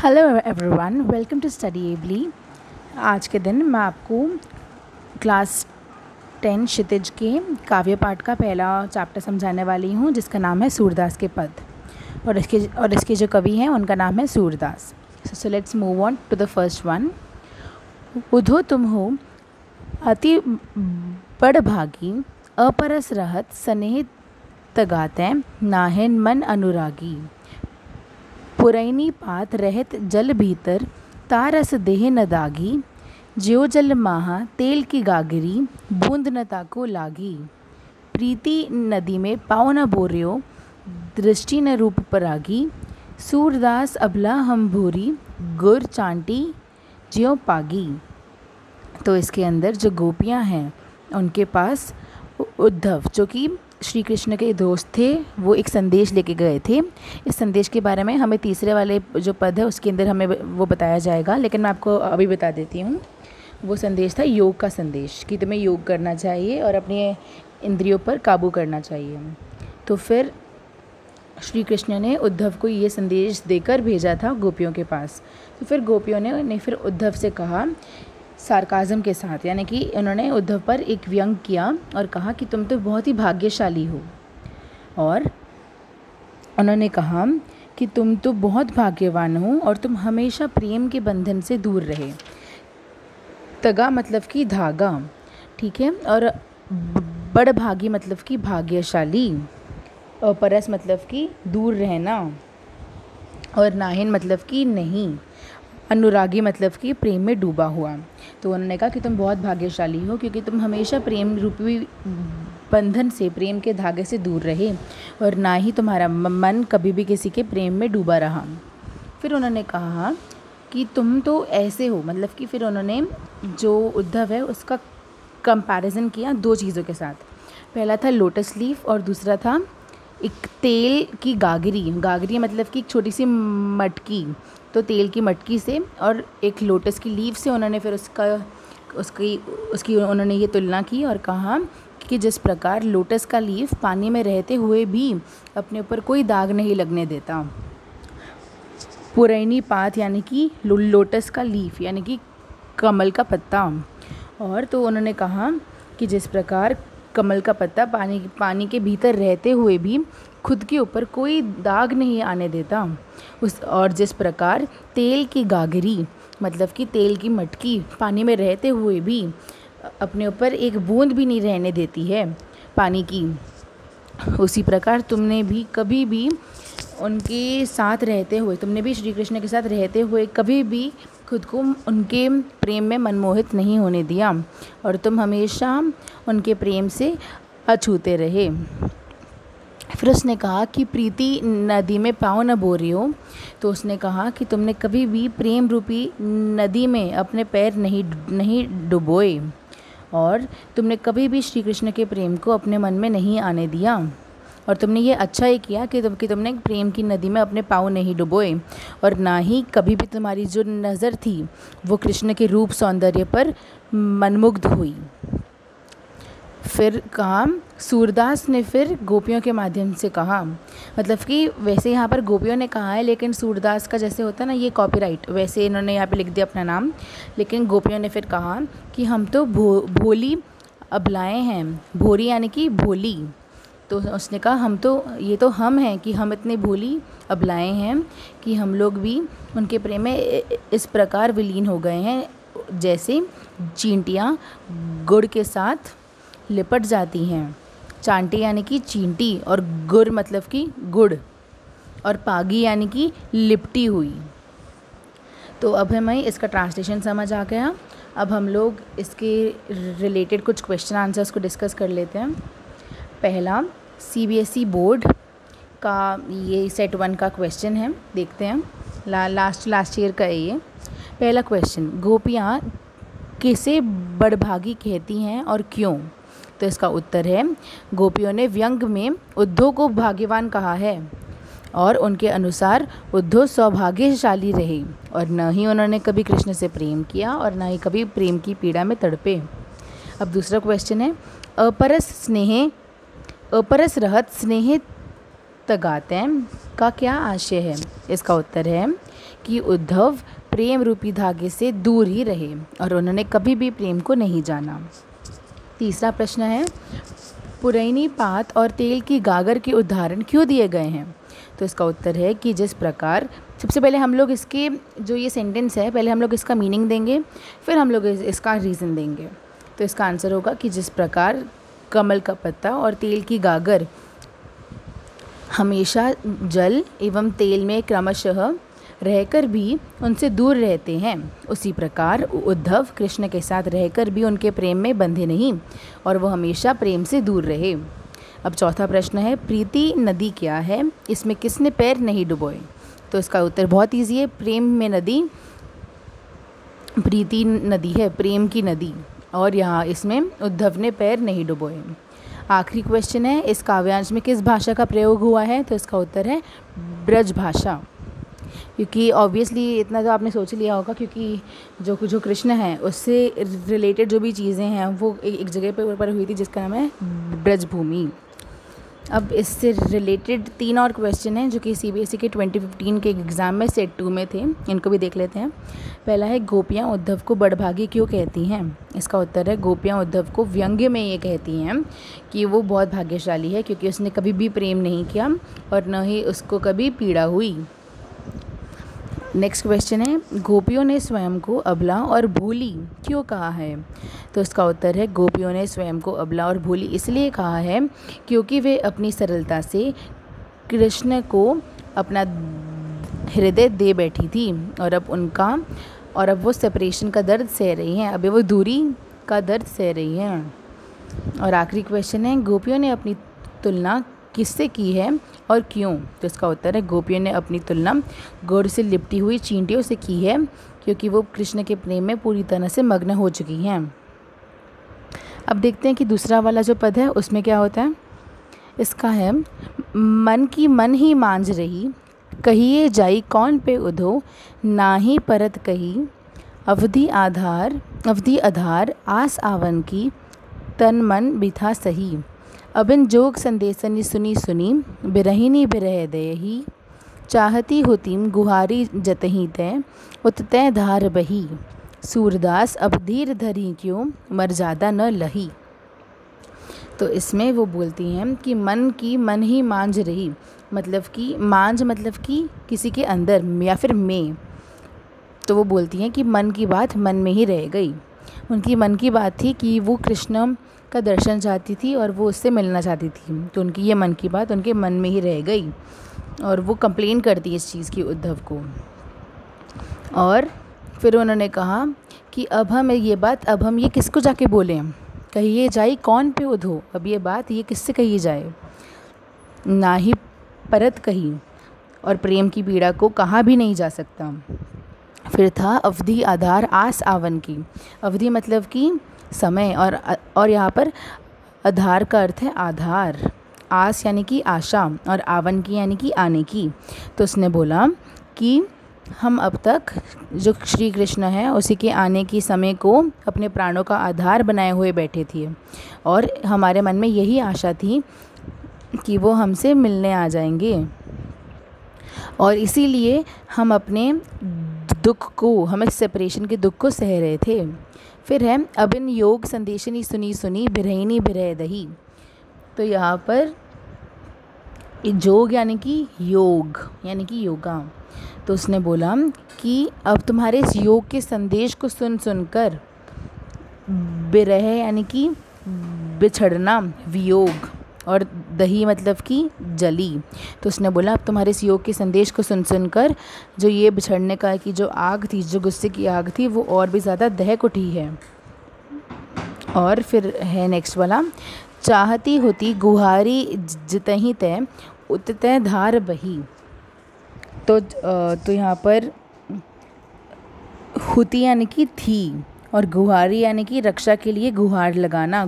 Hello everyone, welcome to study ably. आज के दिन मैं आपको क्लास 10 क्षितिज के काव्य पाठ का पहला चैप्टर समझाने वाली हूँ, जिसका नाम है सूरदास के पद। और इसके जो कवि हैं उनका नाम है Surdas. So let's move on to the first one. Udho तुम हो अति बड़भागी, अपरस रहत स्नेह तगाते नाहेन मन अनुरागी। पुरैनी पात रहत जल भीतर, तारस देह न दागी। ज्यो जल माहा तेल की गागरी, बूंद न ताको लागी। प्रीति नदी में पाँव न बोर्यो, दृष्टि न रूप परागी। सूरदास अबला हम भूरी, गुर चांटी ज्यों पागी। तो इसके अंदर जो गोपियाँ हैं उनके पास उद्धव, जो कि श्री कृष्ण के दोस्त थे, वो एक संदेश लेके गए थे। इस संदेश के बारे में हमें तीसरे वाले जो पद है उसके अंदर हमें वो बताया जाएगा, लेकिन मैं आपको अभी बता देती हूँ। वो संदेश था योग का संदेश, कि तुम्हें योग करना चाहिए और अपनी इंद्रियों पर काबू करना चाहिए। तो फिर श्री कृष्ण ने उद्धव को ये संदेश देकर भेजा था गोपियों के पास। तो फिर गोपियों ने फिर उद्धव से कहा, सार्काज़म के साथ, यानी कि उन्होंने उद्धव पर एक व्यंग किया और कहा कि तुम तो बहुत ही भाग्यशाली हो। और उन्होंने कहा कि तुम तो बहुत भाग्यवान हो और तुम हमेशा प्रेम के बंधन से दूर रहे। तगा मतलब कि धागा, ठीक है। और बड़भागी मतलब कि भाग्यशाली। और परस मतलब कि दूर रहना। और नाहिन मतलब कि नहीं। अनुरागी मतलब कि प्रेम में डूबा हुआ। तो उन्होंने कहा कि तुम बहुत भाग्यशाली हो, क्योंकि तुम हमेशा प्रेम रूपी बंधन से, प्रेम के धागे से दूर रहे, और ना ही तुम्हारा मन कभी भी किसी के प्रेम में डूबा रहा। फिर उन्होंने कहा कि तुम तो ऐसे हो, मतलब कि फिर उन्होंने जो उद्धव है उसका कंपैरिजन किया दो चीज़ों के साथ। पहला था लोटस लीफ और दूसरा था एक तेल की गागरी। गागरी मतलब कि एक छोटी सी मटकी। तो तेल की मटकी से और एक लोटस की लीफ से उन्होंने फिर उसकी उन्होंने ये तुलना की और कहा कि जिस प्रकार लोटस का लीफ पानी में रहते हुए भी अपने ऊपर कोई दाग नहीं लगने देता। पुरैनी पात यानी कि लोटस का लीफ यानी कि कमल का पत्ता। और तो उन्होंने कहा कि जिस प्रकार कमल का पत्ता पानी के भीतर रहते हुए भी खुद के ऊपर कोई दाग नहीं आने देता, और जिस प्रकार तेल की गागरी मतलब कि तेल की मटकी पानी में रहते हुए भी अपने ऊपर एक बूंद भी नहीं रहने देती है पानी की, उसी प्रकार तुमने भी कभी भी उनके साथ रहते हुए, तुमने भी श्री कृष्ण के साथ रहते हुए कभी भी खुद को उनके प्रेम में मनमोहित नहीं होने दिया, और तुम हमेशा उनके प्रेम से अछूते रहे। फिर उसने कहा कि प्रीति नदी में पाँव न बोरियो। तो उसने कहा कि तुमने कभी भी प्रेम रूपी नदी में अपने पैर नहीं डुबोए, और तुमने कभी भी श्री कृष्ण के प्रेम को अपने मन में नहीं आने दिया, और तुमने ये अच्छा ही किया कि तुमने प्रेम की नदी में अपने पाँव नहीं डुबोए, और ना ही कभी भी तुम्हारी जो नज़र थी वो कृष्ण के रूप सौंदर्य पर मनमुग्ध हुई। फिर कहा, सूरदास ने फिर गोपियों के माध्यम से कहा, मतलब कि वैसे यहाँ पर गोपियों ने कहा है, लेकिन सूरदास का जैसे होता है ना ये कॉपीराइट, वैसे इन्होंने यहाँ पे लिख दिया अपना नाम, लेकिन गोपियों ने फिर कहा कि हम तो भोली अबलाएँ हैं। भोरी यानी कि भोली। तो उसने कहा ये तो हम हैं कि हम इतने भोली अबलाएँ हैं कि हम लोग भी उनके प्रेम में इस प्रकार विलीन हो गए हैं जैसे चींटियाँ गुड़ के साथ लिपट जाती हैं। चांटी यानी कि चींटी, और गुड़ मतलब कि गुड़, और पागी यानी कि लिपटी हुई। तो अब हमें इसका ट्रांसलेशन समझ आ गया। अब हम लोग इसके रिलेटेड कुछ क्वेश्चन आंसर्स को डिस्कस कर लेते हैं। पहला CBSE बोर्ड का ये सेट 1 का क्वेश्चन है, देखते हैं। लास्ट ईयर का है ये। पहला क्वेश्चन, गोपियाँ किसे बड़भागी कहती हैं और क्यों? तो इसका उत्तर है, गोपियों ने व्यंग में उद्धव को भाग्यवान कहा है, और उनके अनुसार उद्धव सौभाग्यशाली रहे, और न ही उन्होंने कभी कृष्ण से प्रेम किया और न ही कभी प्रेम की पीड़ा में तड़पे। अब दूसरा क्वेश्चन है, अपरस रहत स्नेह तगाते का क्या आशय है? इसका उत्तर है कि उद्धव प्रेम रूपी धागे से दूर ही रहे और उन्होंने कभी भी प्रेम को नहीं जाना। तीसरा प्रश्न है, पुरैनी पात और तेल की गागर के उदाहरण क्यों दिए गए हैं? तो इसका उत्तर है कि जिस प्रकार, सबसे पहले हम लोग इसके जो ये सेंटेंस है, पहले हम लोग इसका मीनिंग देंगे, फिर हम लोग इसका रीज़न देंगे। तो इसका आंसर होगा कि जिस प्रकार कमल का पत्ता और तेल की गागर हमेशा जल एवं तेल में क्रमशः रहकर भी उनसे दूर रहते हैं, उसी प्रकार उद्धव कृष्ण के साथ रहकर भी उनके प्रेम में बंधे नहीं और वो हमेशा प्रेम से दूर रहे। अब चौथा प्रश्न है, प्रीति नदी क्या है, इसमें किसने पैर नहीं डुबोए? तो इसका उत्तर बहुत ईजी है, प्रेम में नदी प्रीति नदी है, प्रेम की नदी, और यहाँ इसमें उद्धव ने पैर नहीं डुबोए। आखिरी क्वेश्चन है, इस काव्यांश में किस भाषा का प्रयोग हुआ है? तो इसका उत्तर है ब्रज भाषा, क्योंकि ऑब्वियसली इतना तो आपने सोच लिया होगा, क्योंकि जो कृष्ण है उससे रिलेटेड जो भी चीज़ें हैं वो एक जगह पर हुई थी जिसका नाम है ब्रजभूमि। अब इससे रिलेटेड 3 और क्वेश्चन हैं जो कि CBSE के 2015 के एग्ज़ाम में सेट 2 में थे, इनको भी देख लेते हैं। पहला है, गोपियाँ उद्धव को बड़भागी क्यों कहती हैं? इसका उत्तर है, गोपियाँ उद्धव को व्यंग्य में ये कहती हैं कि वो बहुत भाग्यशाली है क्योंकि उसने कभी भी प्रेम नहीं किया और न ही उसको कभी पीड़ा हुई। नेक्स्ट क्वेश्चन है, गोपियों ने स्वयं को अबला और भोली क्यों कहा है? तो इसका उत्तर है, गोपियों ने स्वयं को अबला और भोली इसलिए कहा है क्योंकि वे अपनी सरलता से कृष्ण को अपना हृदय दे बैठी थी और अब वो सेपरेशन का दर्द सह रही हैं, अभी वो दूरी का दर्द सह रही हैं। और आखिरी क्वेश्चन है, गोपियों ने अपनी तुलना किससे की है और क्यों? तो इसका उत्तर है, गोपियों ने अपनी तुलना गुड़ से लिपटी हुई चींटियों से की है क्योंकि वो कृष्ण के प्रेम में पूरी तरह से मग्न हो चुकी हैं। अब देखते हैं कि दूसरा वाला जो पद है उसमें क्या होता है। इसका है, मन की मन ही मांझ रही, कहिए जाई कौन पे उधो, ना ही परत कही, अवधि आधार आस आवन की, तन मन बिथा सही, अबिन जोग संदेशनी सुनी बिरहिनी बिरह दयही, चाहती होतीम गुहारी जतही तय, उततय धार बही, सूरदास अब धीर धरी क्यों, मर्यादा न लही। तो इसमें वो बोलती हैं कि मन की मन ही मांझ रही, मतलब कि किसी के अंदर या फिर में। तो वो बोलती हैं कि मन की बात मन में ही रह गई। उनकी मन की बात थी कि वो कृष्ण का दर्शन चाहती थी और वो उससे मिलना चाहती थी, तो उनकी ये मन की बात उनके मन में ही रह गई और वो कंप्लेन करती इस चीज़ की उद्धव को। और फिर उन्होंने कहा कि अब हम ये किसको जाके बोलें, कहिए जाई कौन पे उधो, अब ये बात ये किससे कही जाए, ना ही परत कही, और प्रेम की पीड़ा को कहा भी नहीं जा सकता। फिर था अवधि आधार आस आवन की, अवधि मतलब कि समय, और यहाँ पर आधार का अर्थ है आधार, आस यानी कि आशा और आवन की यानी कि आने की। तो उसने बोला कि हम अब तक जो श्री कृष्ण है उसी के आने की समय को अपने प्राणों का आधार बनाए हुए बैठे थे और हमारे मन में यही आशा थी कि वो हमसे मिलने आ जाएंगे और इसीलिए हम अपने दुख को, हम इस सेपरेशन के दुख को सह रहे थे। फिर है अबिन योग संदेशनी सुनी बिरहिनी बिरह दही। तो यहाँ पर जोग यानी कि योगा। तो उसने बोला कि अब तुम्हारे इस योग के संदेश को सुनकर बिरह यानी कि बिछड़ना, वियोग, और दही मतलब कि जली। तो उसने बोला अब तुम्हारे इस योग के संदेश को सुनकर जो ये बिछड़ने का की जो आग थी, जो गुस्से की आग थी, वो और भी ज़्यादा दहक उठी है। और फिर है नेक्स्ट वाला, चाहती होती गुहारी जितही तय उततय धार बही। तो यहाँ पर होती यानी कि थी और गुहारी यानी कि रक्षा के लिए गुहार लगाना,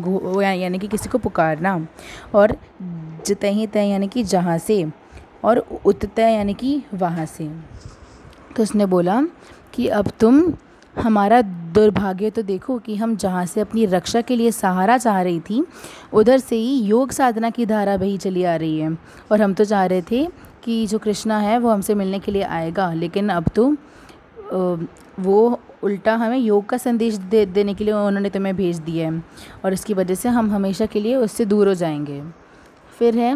यानी कि किसी को पुकारना, और जितही तय यानी कि जहाँ से, और उततय यानी कि वहाँ से। तो उसने बोला कि अब तुम हमारा दुर्भाग्य तो देखो कि हम जहाँ से अपनी रक्षा के लिए सहारा चाह रही थी उधर से ही योग साधना की धारा बही चली आ रही है और हम तो चाह रहे थे कि जो कृष्णा है वो हमसे मिलने के लिए आएगा, लेकिन अब तो वो उल्टा हमें योग का संदेश देने के लिए उन्होंने तुम्हें भेज दिया है और इसकी वजह से हम हमेशा के लिए उससे दूर हो जाएंगे। फिर है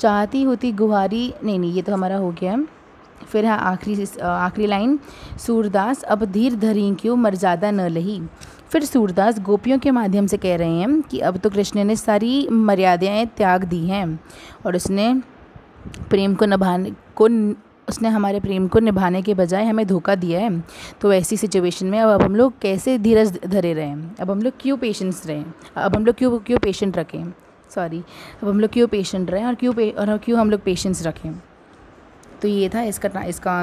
चाहती होती गुहारी, नहीं ये तो हमारा हो गया। फिर है आखिरी लाइन, सूरदास अब धीर धरी क्यों मर्यादा न लही। फिर सूरदास गोपियों के माध्यम से कह रहे हैं कि अब तो कृष्ण ने सारी मर्यादाएं त्याग दी हैं और उसने हमारे प्रेम को निभाने के बजाय हमें धोखा दिया है। तो ऐसी सिचुएशन में अब हम लोग कैसे धीरज धरे रहें, अब हम लोग क्यों पेशेंस रहें, अब हम लोग क्यों पेशेंट रखें, अब हम लोग क्यों पेशेंट रहें और क्यों हम लोग पेशेंस रखें। तो ये था इसका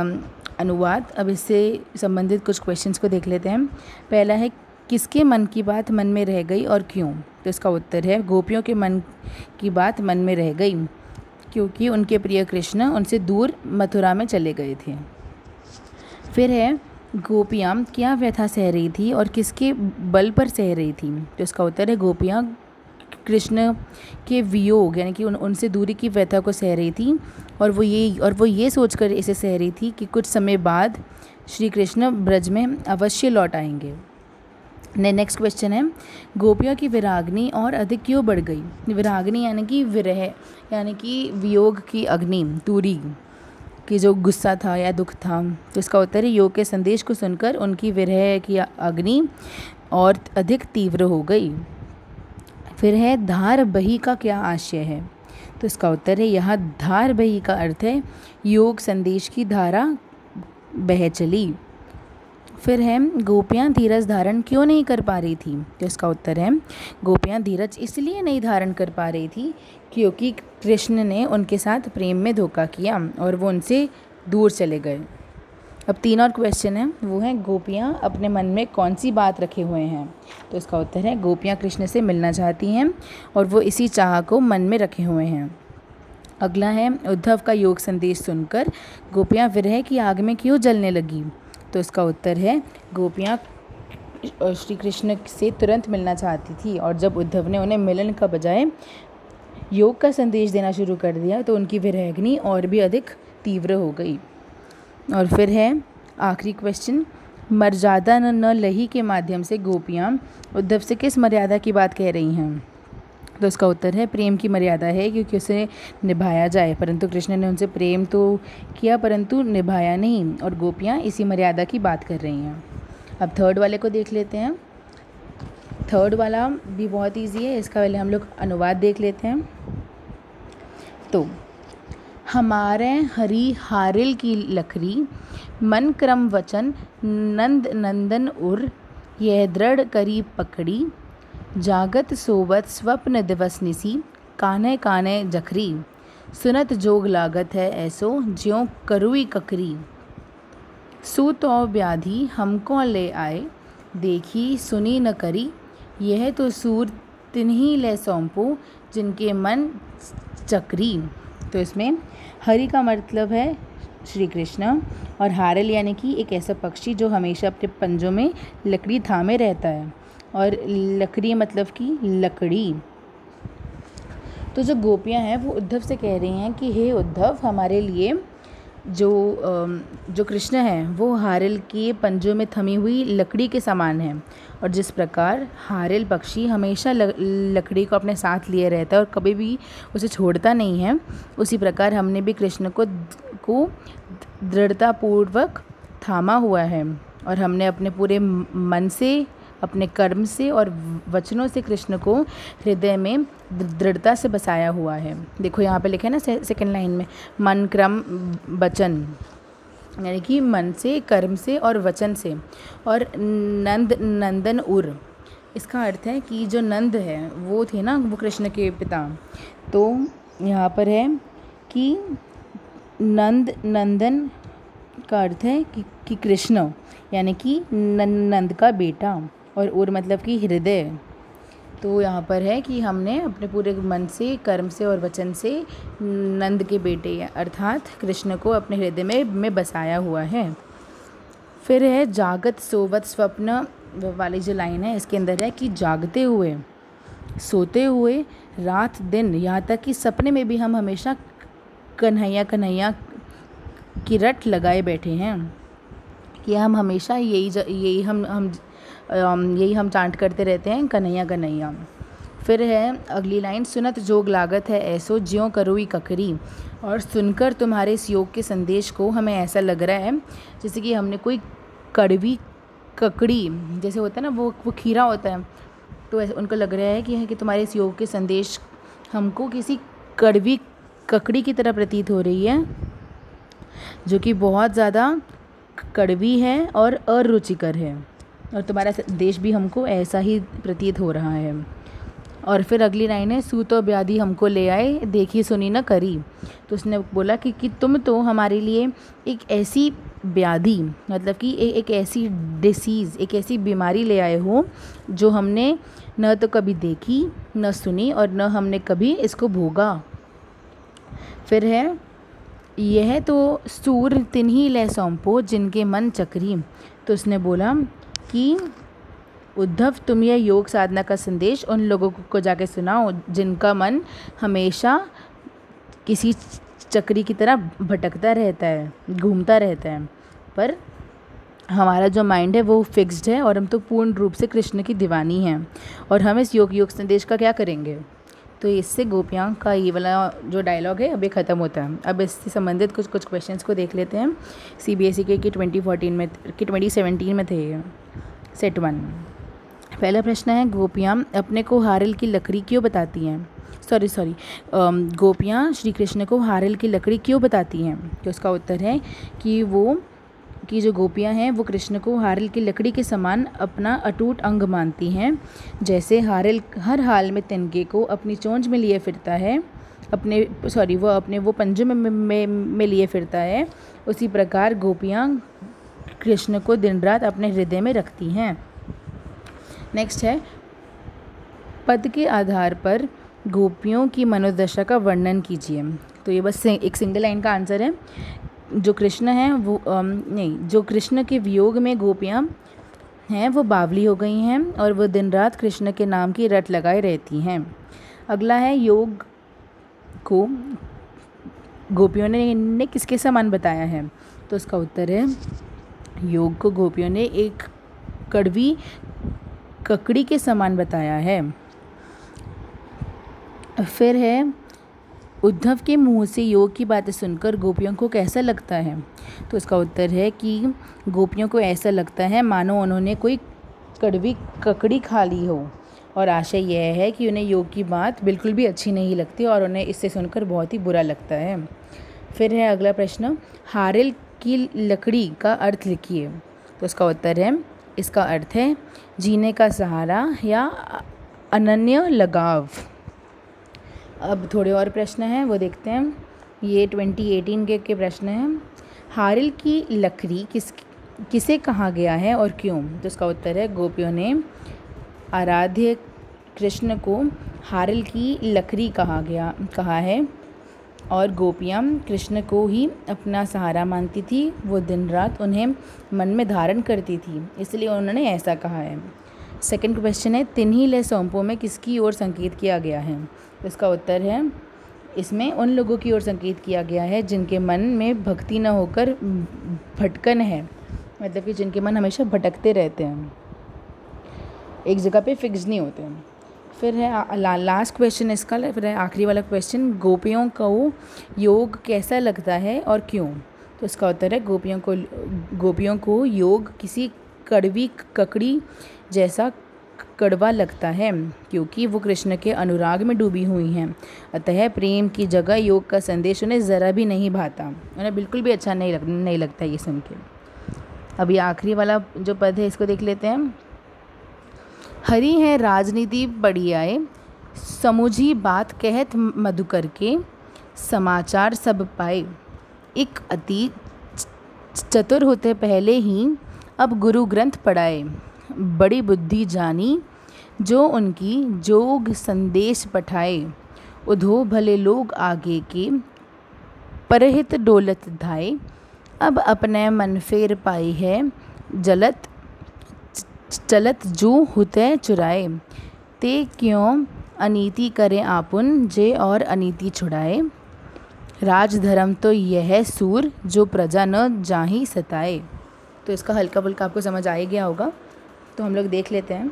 अनुवाद। अब इससे संबंधित कुछ क्वेश्चंस को देख लेते हैं। पहला है, किसके मन की बात मन में रह गई और क्यों। तो इसका उत्तर है, गोपियों के मन की बात मन में रह गई क्योंकि उनके प्रिय कृष्ण उनसे दूर मथुरा में चले गए थे। फिर है, गोपियाँ क्या व्यथा सह रही थी और किसके बल पर सह रही थी। तो इसका उत्तर है, गोपियाँ कृष्ण के वियोग यानी कि उनसे दूरी की व्यथा को सह रही थी और वो ये सोचकर इसे सह रही थी कि कुछ समय बाद श्री कृष्ण ब्रज में अवश्य लौट आएंगे। नेक्स्ट क्वेश्चन है, गोपियों की विराग्नि और अधिक क्यों बढ़ गई। विराग्नि यानी कि विरह यानी कि वियोग की अग्नि, दूरी की जो गुस्सा था या दुख था। तो इसका उत्तर है, योग के संदेश को सुनकर उनकी विरह की अग्नि और अधिक तीव्र हो गई। फिर है, धार बही का क्या आशय है। तो इसका उत्तर है, यहाँ धार बही का अर्थ है योग संदेश की धारा बह चली। फिर है, गोपियाँ धीरज धारण क्यों नहीं कर पा रही थी। तो इसका उत्तर है, गोपियाँ धीरज इसलिए नहीं धारण कर पा रही थी क्योंकि कृष्ण ने उनके साथ प्रेम में धोखा किया और वो उनसे दूर चले गए। अब 3 और क्वेश्चन है, वो है, गोपियाँ अपने मन में कौन सी बात रखे हुए हैं। तो इसका उत्तर है, गोपियाँ कृष्ण से मिलना चाहती हैं और वो इसी चाह को मन में रखे हुए हैं। अगला है, उद्धव का योग संदेश सुनकर गोपियाँ विरह की आग में क्यों जलने लगी। तो इसका उत्तर है, गोपियाँ श्री कृष्ण से तुरंत मिलना चाहती थी और जब उद्धव ने उन्हें मिलन का बजाय योग का संदेश देना शुरू कर दिया तो उनकी विरहग्नि और भी अधिक तीव्र हो गई। और फिर है आखिरी क्वेश्चन, मर्यादा न लही के माध्यम से गोपियाँ उद्धव से किस मर्यादा की बात कह रही हैं। तो इसका उत्तर है, प्रेम की मर्यादा है क्योंकि उसे निभाया जाए, परंतु कृष्ण ने उनसे प्रेम तो किया परंतु निभाया नहीं और गोपियाँ इसी मर्यादा की बात कर रही हैं। अब थर्ड वाले को देख लेते हैं। थर्ड वाला भी बहुत इजी है, इसका पहले हम लोग अनुवाद देख लेते हैं। तो हमारे हरी हारिल की लकड़ी, मन क्रम वचन नंद नंदन उर, यह दृढ़ करी पकड़ी, जागत सोवत स्वप्न दिवस निसी, काने काने जखरी, सुनत जोग लागत है ऐसो ज्यों करुई ककरी, सूतो व्याधि हमको ले आए, देखी सुनी न करी, यह तो सूर तिन्ही ले सौंपो, जिनके मन चक्री। तो इसमें हरि का मतलब है श्री कृष्ण और हारिल यानी कि एक ऐसा पक्षी जो हमेशा अपने पंजों में लकड़ी थामे रहता है और लकड़ी मतलब कि लकड़ी। तो जो गोपियाँ हैं वो उद्धव से कह रही हैं कि हे उद्धव, हमारे लिए जो कृष्ण है वो हारिल के पंजों में थमी हुई लकड़ी के समान है और जिस प्रकार हारिल पक्षी हमेशा लकड़ी को अपने साथ लिए रहता है और कभी भी उसे छोड़ता नहीं है, उसी प्रकार हमने भी कृष्ण को दृढ़तापूर्वक थामा हुआ है और हमने अपने पूरे मन से, अपने कर्म से और वचनों से कृष्ण को हृदय में दृढ़ता से बसाया हुआ है। देखो यहाँ पे लिखा है ना सेकंड लाइन में, मन क्रम वचन, यानी कि मन से, कर्म से और वचन से, और नंद नंदन उर, इसका अर्थ है कि जो नंद है वो थे ना, वो कृष्ण के पिता। तो यहाँ पर है कि नंद नंदन का अर्थ है कि कृष्ण यानी कि नंद का बेटा, और उर मतलब कि हृदय। तो यहाँ पर है कि हमने अपने पूरे मन से, कर्म से और वचन से नंद के बेटे अर्थात कृष्ण को अपने हृदय में बसाया हुआ है। फिर है जागत सोवत स्वप्न वाली जो लाइन है, इसके अंदर है कि जागते हुए, सोते हुए, रात दिन, यहाँ तक कि सपने में भी हम हमेशा कन्हैया कन्हैया की रट लगाए बैठे हैं कि हम हमेशा यही हम चांट करते रहते हैं, कन्हैया कन्हैया। फिर है अगली लाइन, सुनत जोग लागत है ऐसो ज्यों करोई ककरी। और सुनकर तुम्हारे इस योग के संदेश को हमें ऐसा लग रहा है जैसे कि हमने कोई कड़वी ककड़ी, जैसे होता है ना वो खीरा होता है, तो ऐसे उनको लग रहा है कि तुम्हारे इस योग के संदेश हमको किसी कड़वी ककड़ी की तरह प्रतीत हो रही है, जो कि बहुत ज़्यादा कड़वी है और अरुचिकर है, और तुम्हारा संदेश भी हमको ऐसा ही प्रतीत हो रहा है। और फिर अगली लाइन है, सूतो व्याधि हमको ले आए देखी सुनी न करी। तो उसने बोला कि तुम तो हमारे लिए एक ऐसी व्याधि, मतलब कि एक ऐसी डिसीज़, एक ऐसी बीमारी ले आए हो जो हमने न तो कभी देखी, न सुनी, और न हमने कभी इसको भोगा। फिर है, यह तो सूर तिन्ही ले सौंपो जिनके मन चक्री। तो उसने बोला कि उद्धव, तुम यह योग साधना का संदेश उन लोगों को जाके सुनाओ जिनका मन हमेशा किसी चक्री की तरह भटकता रहता है, घूमता रहता है, पर हमारा जो माइंड है वो फिक्स्ड है और हम तो पूर्ण रूप से कृष्ण की दीवानी हैं। और हम इस योग संदेश का क्या करेंगे? तो इससे गोपियाँ का ये वाला जो डायलॉग है अभी ख़त्म होता है। अब इससे संबंधित कुछ क्वेश्चंस को देख लेते हैं। CBSE के 2017 में थे ये, सेट 1। पहला प्रश्न है, गोपियाँ अपने को हारिल की लकड़ी क्यों बताती हैं? गोपियाँ श्री कृष्ण को हारिल की लकड़ी क्यों बताती हैं? तो उसका उत्तर है कि जो गोपियाँ हैं वो कृष्ण को हारिल की लकड़ी के समान अपना अटूट अंग मानती हैं। जैसे हारिल हर हाल में तिनके को अपनी चोंच में लिए फिरता है, वो पंजे में लिए फिरता है, उसी प्रकार गोपियाँ कृष्ण को दिन रात अपने हृदय में रखती हैं। नेक्स्ट है, पद के आधार पर गोपियों की मनोदशा का वर्णन कीजिए। तो ये बस एक सिंगल लाइन का आंसर है। जो कृष्ण है वो जो कृष्ण के वियोग में गोपियाँ हैं वो बावली हो गई हैं और वो दिन रात कृष्ण के नाम की रट लगाए रहती हैं। अगला है, योग को गोपियों ने किसके समान बताया है? तो उसका उत्तर है, योग को गोपियों ने एक कड़वी ककड़ी के समान बताया है। फिर है, उद्धव के मुंह से योग की बातें सुनकर गोपियों को कैसा लगता है? तो इसका उत्तर है कि गोपियों को ऐसा लगता है मानो उन्होंने कोई कड़वी ककड़ी खा ली हो, और आशय यह है कि उन्हें योग की बात बिल्कुल भी अच्छी नहीं लगती और उन्हें इससे सुनकर बहुत ही बुरा लगता है। फिर है अगला प्रश्न, हारिल की लकड़ी का अर्थ लिखिए। तो इसका उत्तर है, इसका अर्थ है जीने का सहारा या अनन्य लगाव। अब थोड़े और प्रश्न हैं वो देखते हैं। ये 2018 के प्रश्न हैं। हारिल की लकड़ी किसे कहा गया है और क्यों? तो इसका उत्तर है, गोपियों ने आराध्य कृष्ण को हारिल की लकड़ी कहा है और गोपियाँ कृष्ण को ही अपना सहारा मानती थी। वो दिन रात उन्हें मन में धारण करती थी, इसलिए उन्होंने ऐसा कहा है। सेकंड क्वेश्चन है, तिन्ही ले सौंपों में किसकी ओर संकेत किया गया है? इसका उत्तर है, इसमें उन लोगों की ओर संकेत किया गया है जिनके मन में भक्ति न होकर भटकन है, मतलब कि जिनके मन हमेशा भटकते रहते हैं, एक जगह पे फिक्स नहीं होते हैं। फिर है लास्ट क्वेश्चन इसका, फिर है आखिरी वाला क्वेश्चन, गोपियों को योग कैसा लगता है और क्यों? तो इसका उत्तर है, गोपियों को योग किसी कड़वी ककड़ी जैसा कड़वा लगता है क्योंकि वो कृष्ण के अनुराग में डूबी हुई हैं। अतः प्रेम की जगह योग का संदेश उन्हें ज़रा भी नहीं भाता, उन्हें बिल्कुल भी अच्छा नहीं लगता ये सुन के। अभी आखिरी वाला जो पद है इसको देख लेते हैं। हरी है राजनीति बढ़ियाए, समूझी बात कहत मधुकर के, समाचार सब पाए। एक अति चतुर होते पहले ही अब गुरु ग्रंथ पढ़ाए, बड़ी बुद्धि जानी जो उनकी जोग संदेश पठाए। उधो भले लोग आगे के, परहित डोलत धाए। अब अपने मन फेर पाई है, चलत जो हुते चुराए। ते क्यों अनीति करें आपुन, जे और अनीति छुड़ाए। राजधर्म तो यह सूर जो प्रजा न जाहि सताए। तो इसका हल्का फुल्का आपको समझ आ ही गया होगा, तो हम लोग देख लेते हैं।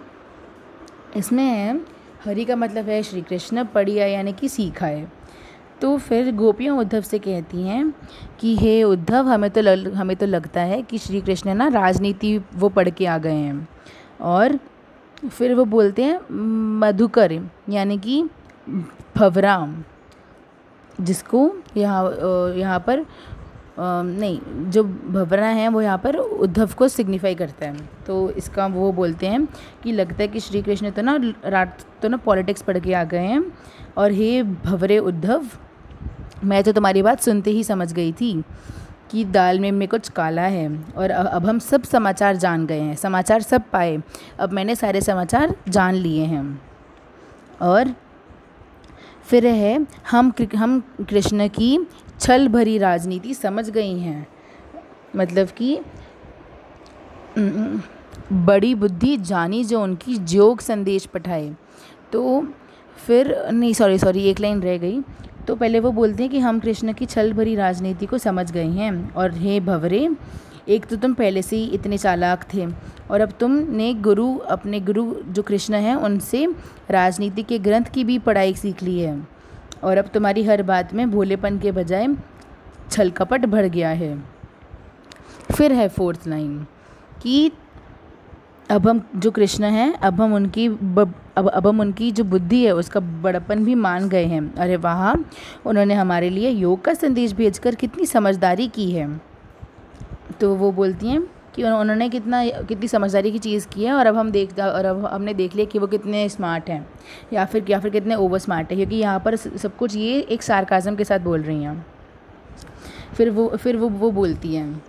इसमें है हरि का मतलब है श्री कृष्ण, पढ़िया यानी कि सीखा है। तो फिर गोपियाँ उद्धव से कहती हैं कि हे उद्धव, हमें तो लगता है कि श्री कृष्ण ना राजनीति वो पढ़ के आ गए हैं। और फिर वो बोलते हैं मधुकर यानी कि भंवरा, जिसको यहाँ पर नहीं, जो भंवरा है वो यहाँ पर उद्धव को सिग्निफाई करता है। तो इसका वो बोलते हैं कि लगता है कि श्री कृष्ण तो ना पॉलिटिक्स पढ़ के आ गए हैं। और हे भंवरे उद्धव, मैं तो तुम्हारी बात सुनते ही समझ गई थी कि दाल में कुछ काला है। और अब हम सब समाचार जान गए हैं, समाचार सब पाए, अब मैंने सारे समाचार जान लिए हैं। और फिर है हम कृष्ण की छल भरी राजनीति समझ गई हैं, मतलब कि बड़ी बुद्धि जानी जो उनकी जोग संदेश पठाए। तो फिर नहीं, सॉरी एक लाइन रह गई। तो पहले वो बोलते हैं कि हम कृष्ण की छल भरी राजनीति को समझ गए हैं। और हे भंवरे, एक तो तुम पहले से ही इतने चालाक थे, और अब तुमने अपने गुरु जो कृष्ण हैं उनसे राजनीति के ग्रंथ की भी पढ़ाई सीख ली है। और अब तुम्हारी हर बात में भोलेपन के बजाय छल कपट बढ़ गया है। फिर है 4th लाइन कि अब हम जो कृष्ण हैं, अब हम उनकी जो बुद्धि है उसका बड़प्पन भी मान गए हैं। अरे वाह, उन्होंने हमारे लिए योग का संदेश भेजकर कितनी समझदारी की है। तो वो बोलती हैं कि उन्होंने कितनी समझदारी की चीज़ की है, और अब हमने देख लिया कि वो कितने स्मार्ट हैं, या फिर कितने ओवर स्मार्ट है, क्योंकि यहाँ पर सब कुछ ये एक सार्काज़म के साथ बोल रही हैं। फिर वो बोलती हैं,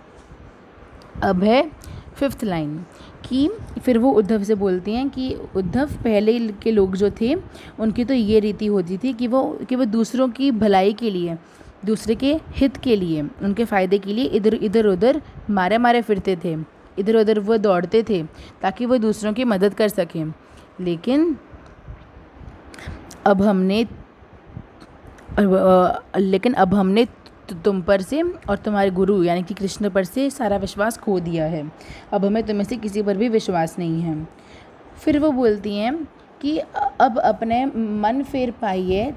अब है 5th लाइन कि फिर वो उद्धव से बोलती हैं कि उद्धव, पहले के लोग जो थे उनकी तो ये रीति होती थी कि वो दूसरों की भलाई के लिए, दूसरे के हित के लिए, उनके फ़ायदे के लिए इधर उधर मारे फिरते थे, इधर उधर वो दौड़ते थे ताकि वो दूसरों की मदद कर सकें। लेकिन अब हमने तुम पर से और तुम्हारे गुरु यानी कि कृष्ण पर से सारा विश्वास खो दिया है। अब हमें तुम में से किसी पर भी विश्वास नहीं है। फिर वो बोलती हैं कि अब अपने मन फेर पाइए,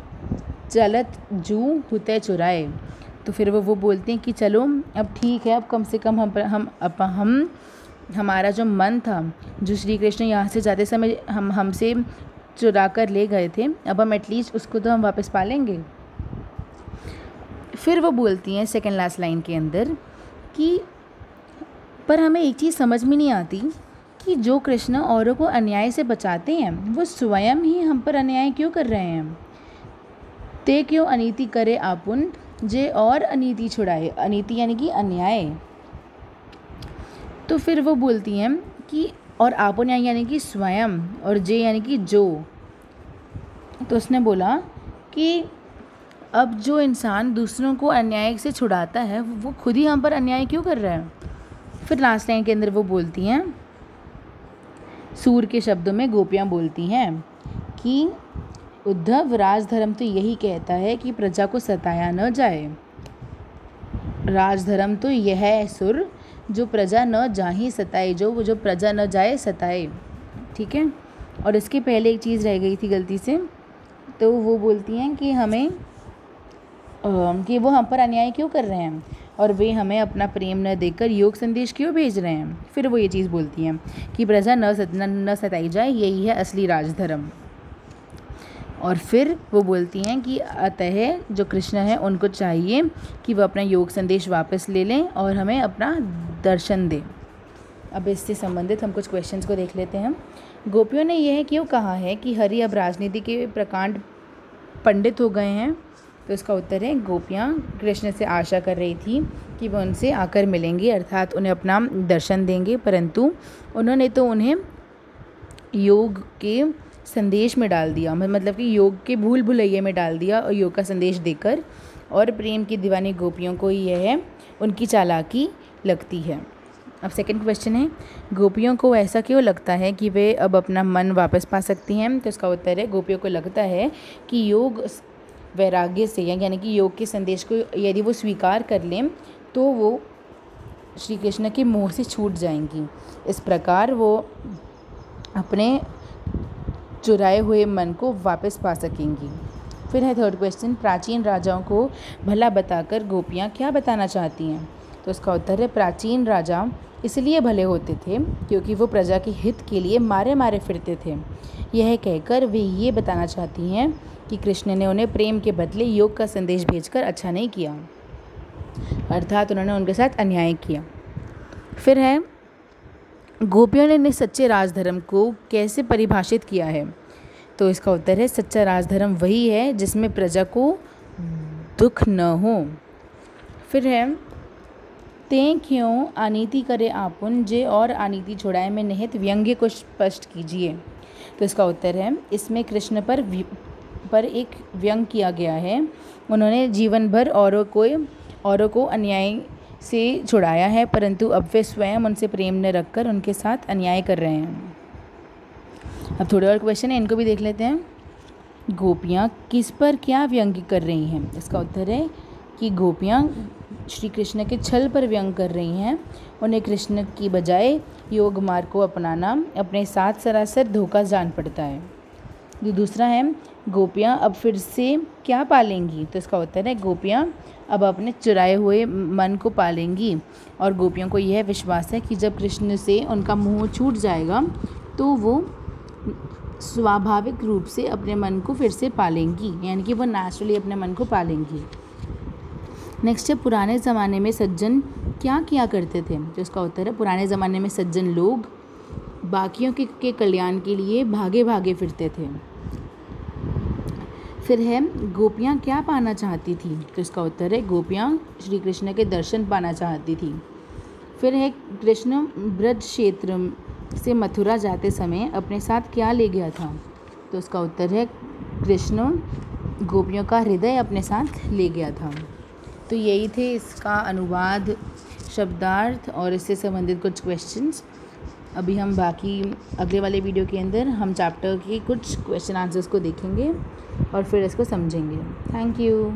चलत जू हुते चुराए। तो फिर वो बोलते हैं कि चलो अब ठीक है, अब कम से कम हम हमारा जो मन था, जो श्री कृष्ण यहाँ से जाते समय हमसे चुरा कर ले गए थे, अब हम एटलीस्ट उसको तो हम वापस पा लेंगे। फिर वो बोलती हैं 2nd लास्ट लाइन के अंदर कि पर हमें एक चीज़ समझ में नहीं आती कि जो कृष्ण औरों को अन्याय से बचाते हैं वो स्वयं ही हम पर अन्याय क्यों कर रहे हैं। ते क्यों अनीति करे आपुन, जे और अनीति छुड़ाए। अनीति यानी कि अन्याय। तो फिर वो बोलती हैं कि और आपुन यानी कि स्वयं, और जे यानी कि जो। तो उसने बोला कि अब जो इंसान दूसरों को अन्याय से छुड़ाता है वो खुद ही हम पर अन्याय क्यों कर रहा है। फिर लास्ट लाइन के अंदर वो बोलती हैं, सूर के शब्दों में गोपियाँ बोलती हैं कि उद्धव, राजधर्म तो यही कहता है कि प्रजा को सताया न जाए। राजधर्म तो यह है सुर जो प्रजा न जाहि सताए, जो प्रजा न जाए सताए। ठीक है। और इसके पहले एक चीज़ रह गई थी गलती से, तो वो बोलती हैं कि वो हम पर अन्याय क्यों कर रहे हैं और वे हमें अपना प्रेम न देकर योग संदेश क्यों भेज रहे हैं। फिर वो ये चीज़ बोलती हैं कि प्रजा न सताई जाए, यही है असली राजधर्म। और फिर वो बोलती हैं कि अतः जो कृष्ण है उनको चाहिए कि वो अपना योग संदेश वापस ले लें और हमें अपना दर्शन दें। अब इससे संबंधित हम कुछ क्वेश्चंस को देख लेते हैं। गोपियों ने यह क्यों कहा है कि हरि अब राजनीति के प्रकांड पंडित हो गए हैं। तो इसका उत्तर है, गोपियाँ कृष्ण से आशा कर रही थी कि वो उनसे आकर मिलेंगे, अर्थात उन्हें अपना दर्शन देंगे, परंतु उन्होंने तो उन्हें योग के संदेश में डाल दिया, मतलब कि योग के भूल भुलैये में डाल दिया और योग का संदेश देकर। और प्रेम की दीवानी गोपियों को यह उनकी चालाकी लगती है। अब सेकंड क्वेश्चन है, गोपियों को ऐसा क्यों लगता है कि वे अब अपना मन वापस पा सकती हैं। तो इसका उत्तर है, गोपियों को लगता है कि योग वैराग्य से यानी कि योग के संदेश को यदि वो स्वीकार कर लें तो वो श्री कृष्ण के मोह से छूट जाएंगी। इस प्रकार वो अपने चुराए हुए मन को वापस पा सकेंगी। फिर है थर्ड क्वेश्चन, प्राचीन राजाओं को भला बताकर गोपियाँ क्या बताना चाहती हैं? तो इसका उत्तर है प्राचीन राजा इसलिए भले होते थे क्योंकि वो प्रजा के हित के लिए मारे मारे फिरते थे। यह कहकर वे ये बताना चाहती हैं कि कृष्ण ने उन्हें प्रेम के बदले योग का संदेश भेजकर अच्छा नहीं किया, अर्थात उन्होंने उनके साथ अन्याय किया। फिर है गोपियों ने सच्चे राजधर्म को कैसे परिभाषित किया है? तो इसका उत्तर है सच्चा राजधर्म वही है जिसमें प्रजा को दुख न हो। फिर है ते क्यों अनीति करे आपुन जे और अनीति छुड़ाए में निहित व्यंग्य को स्पष्ट कीजिए। तो इसका उत्तर है इसमें कृष्ण पर एक व्यंग किया गया है। उन्होंने जीवन भर औरों को अन्याय से छुड़ाया है, परंतु अब वे स्वयं उनसे प्रेम न रखकर उनके साथ अन्याय कर रहे हैं। अब थोड़े और क्वेश्चन है, इनको भी देख लेते हैं। गोपियाँ किस पर क्या व्यंग कर रही हैं? इसका उत्तर है कि गोपियाँ श्री कृष्ण के छल पर व्यंग कर रही हैं। उन्हें कृष्ण की बजाय योग मार्ग को अपनाना अपने साथ सरासर धोखा जान पड़ता है। जो दूसरा है गोपियाँ अब फिर से क्या पालेंगी? तो इसका उत्तर है गोपियाँ अब अपने चुराए हुए मन को पालेंगी और गोपियों को यह विश्वास है कि जब कृष्ण से उनका मोह छूट जाएगा तो वो स्वाभाविक रूप से अपने मन को फिर से पालेंगी, यानी कि वो नेचुरली अपने मन को पालेंगी। नेक्स्ट है पुराने ज़माने में सज्जन क्या किया करते थे? तो इसका उत्तर है पुराने ज़माने में सज्जन लोग बाकियों के कल्याण के लिए भागे भागे फिरते थे। फिर है गोपियाँ क्या पाना चाहती थी? तो इसका उत्तर है गोपियाँ श्री कृष्ण के दर्शन पाना चाहती थी। फिर है कृष्ण ब्रज क्षेत्र से मथुरा जाते समय अपने साथ क्या ले गया था? तो इसका उत्तर है कृष्ण गोपियों का हृदय अपने साथ ले गया था। तो यही थे इसका अनुवाद, शब्दार्थ और इससे संबंधित कुछ क्वेश्चंस। अभी हम बाकी अगले वाले वीडियो के अंदर हम चैप्टर के कुछ क्वेश्चन आंसर्स को देखेंगे और फिर इसको समझेंगे। Thank you.